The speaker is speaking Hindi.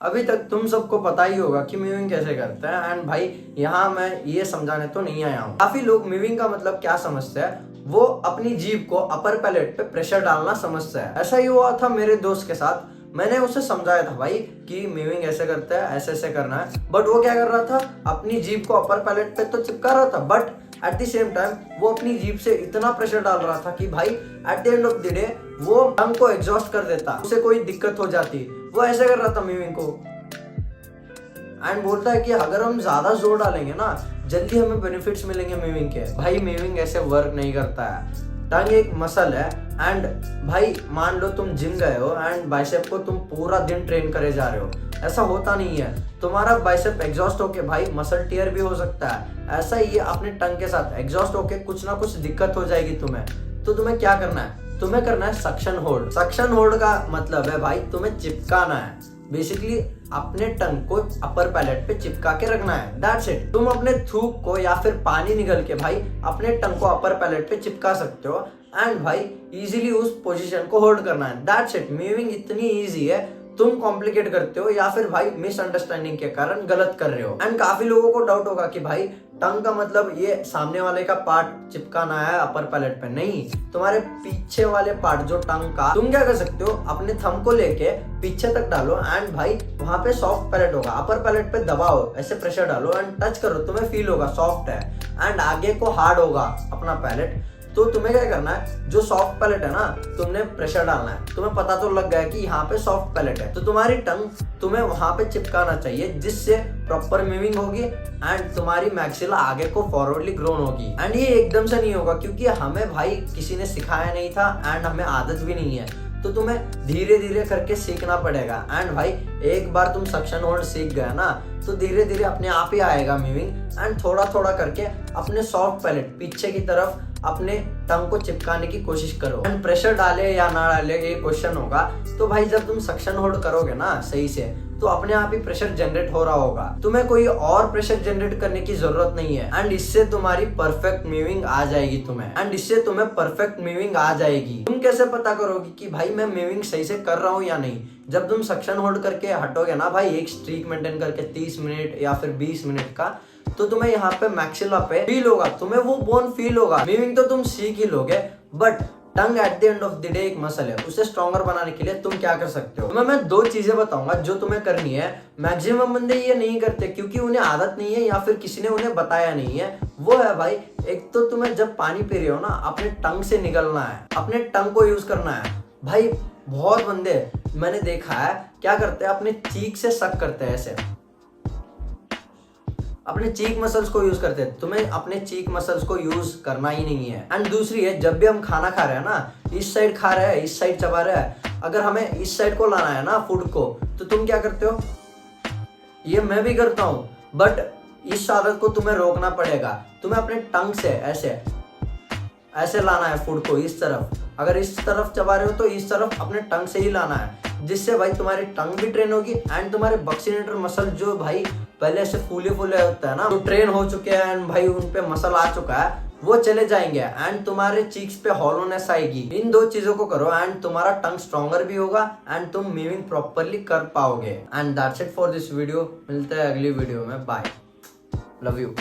अभी तक तुम सबको पता ही होगा कि म्यूविंग कैसे करते हैं एंड भाई यहाँ मैं ये समझाने तो नहीं आया हूँ। काफी लोग म्यूविंग का मतलब क्या समझते हैं, वो अपनी जीभ को अपर पैलेट पे प्रेशर डालना समझते हैं। ऐसा ही हुआ था मेरे दोस्त के साथ। मैंने उसे समझाया था भाई कि म्यूविंग ऐसे करते हैं, ऐसे ऐसे करना है, बट वो क्या कर रहा था, अपनी जीभ को अपर पैलेट पे तो चिपका रहा था, but at the same time वो अपनी जीभ से इतना प्रेशर डाल रहा था कि भाई at the end of the day वो टंग को एग्जॉस्ट कर देता, उसे कोई दिक्कत हो जाती। वो ऐसे कर रहा था म्यूविंग को एंड बोलता है कि अगर हम ज्यादा जोर डालेंगे ना, जल्दी हमें बेनिफिट्स मिलेंगे म्यूविंग के। भाई म्यूविंग ऐसे वर्क नहीं करता है। टंग एक मसल है एंड भाई मान लो तुम जिम गए हो एंड बाइसेप को तुम पूरा दिन ट्रेन करे जा रहे हो, ऐसा होता नहीं है। तुम्हारा बाइसेप एग्जॉस्ट होके भाई मसल टियर भी हो सकता है। ऐसा ही है अपने टंग के साथ, एग्जॉस्ट होके कुछ ना कुछ दिक्कत हो जाएगी तुम्हें। तो तुम्हें क्या करना है, तुम्हें करना है सक्शन होल्ड। सक्शन होल्ड का मतलब है भाई तुम्हें चिपकाना है, बेसिकली अपने टंग को अपर पैलेट पे चिपका के रखना है। That's it. तुम अपने थूक को या फिर पानी निगल के भाई अपने टंग को अपर पैलेट पे चिपका सकते हो एंड भाई इजीली उस पोजीशन को होल्ड करना है। That's it. म्यूविंग इतनी इजी है, तुम कॉम्प्लिकेट करते हो या फिर भाई मिसअंडरस्टैंडिंग के कारण गलत कर रहे हो। एंड काफी लोगों को डाउट होगा कि भाई टंग का मतलब ये सामने वाले का पार्ट चिपकाना है अपर पैलेट पे। नहीं, तुम्हारे पीछे वाले पार्ट जो टंग का, तुम क्या कर सकते हो, अपने थंब को लेके पीछे तक डालो एंड भाई वहां पे सॉफ्ट पैलेट होगा, अपर पैलेट पे दबाओ, ऐसे प्रेशर डालो एंड टच करो, तुम्हें फील होगा सॉफ्ट है एंड आगे को हार्ड होगा अपना पैलेट। तो तुम्हें क्या करना है, जो सॉफ्ट पैलेट है ना, तुमने प्रेशर डालना है। तुम्हें पता तो लग गया कि यहाँ पे सॉफ्ट पैलेट है, तो तुम्हारी टंग तुम्हें वहां पे चिपकाना चाहिए, जिससे प्रॉपर मूविंग होगी एंड तुम्हारी मैक्सिला आगे को फॉरवर्डली ग्रोन होगी। एंड ये एकदम से नहीं होगा क्योंकि हमें भाई किसी ने सिखाया नहीं था एंड हमें आदत भी नहीं है। तो तुम्हें धीरे धीरे करके सीखना पड़ेगा एंड भाई एक बार तुम सक्शन होल्ड सीख गए ना, तो धीरे धीरे अपने आप ही आएगा मूविंग एंड थोड़ा थोड़ा करके अपने सॉफ्ट पैलेट पीछे की तरफ अपने टंग को चिपकाने की कोशिश करो। एंड प्रेशर डाले या ना डाले ये क्वेश्चन होगा, तो भाई जब तुम सक्शन होल्ड करोगे ना सही से, तो अपने आप ही प्रेशर जनरेट हो रहा होगा, तुम्हें कोई और प्रेशर जनरेट करने की जरूरत नहीं है एंड इससे तुम्हारी परफेक्ट मूविंग आ जाएगी तुम्हें। एंड इससे तुम्हें परफेक्ट मूविंग आ जाएगी। तुम कैसे पता करोगे कि भाई मैं मूविंग सही से कर रहा हूँ या नहीं? जब तुम सक्शन होल्ड करके हटोगे ना भाई, एक स्ट्रीक मेंटेन करके 30 मिनट या फिर 20 मिनट का, तो तुम्हें यहाँ पे मैक्सिला पे फील होगा, तुम्हें वो बोन फील होगा। मूविंग तो तुम सीख ही लोगे, but tongue at the end of the day एक मसल है, उसे स्ट्रॉन्गर बनाने के लिए तुम क्या कर सकते हो? मैं 2 चीजें बताऊंगा जो तुम्हें करनी है। मैक्सिमम बंदे ये नहीं करते क्योंकि उन्हें आदत नहीं है या फिर किसी ने उन्हें बताया नहीं है। वो है भाई, एक तो तुम्हें जब पानी पी रहे हो ना, अपने टंग से निगलना है, अपने टंग को यूज करना है। भाई बहुत बंदे मैंने देखा है क्या करते हैं, अपने चीक से सक करते हैं, ऐसे अपने चीक मसल्स को यूज करते हैं। तुम्हें अपने चीक मसल्स को यूज करना ही नहीं है। एंड दूसरी है, जब भी हम खाना खा रहे हैं ना, इस साइड खा रहे हैं, इस साइड चबा रहे हैं, अगर हमें इस साइड को लाना है ना फूड को, तो तुम क्या करते हो? ये मैं भी करता हूँ, बट इस आदत को तुम्हें रोकना पड़ेगा। तुम्हें अपने टंग से ऐसे ऐसे लाना है फूड को, इस तरफ। अगर इस तरफ चबा रहे हो तो इस तरफ अपने टंग से ही लाना है, जिससे भाई तुम्हारी टंग भी ट्रेन होगी एंड तुम्हारे बक्सीनेटर मसल जो भाई पहले से फूले फूले होता है ना, जो ट्रेन हो चुके हैं एंड भाई उन पे मसल आ चुका है, वो चले जाएंगे एंड तुम्हारे चीक्स पे हॉलोनेस आएगी। इन 2 चीजों को करो एंड तुम्हारा टंग स्ट्रॉन्गर भी होगा एंड तुम मूविंग प्रॉपरली कर पाओगे। And that's it for this video. मिलते हैं अगली वीडियो में। Bye, love you.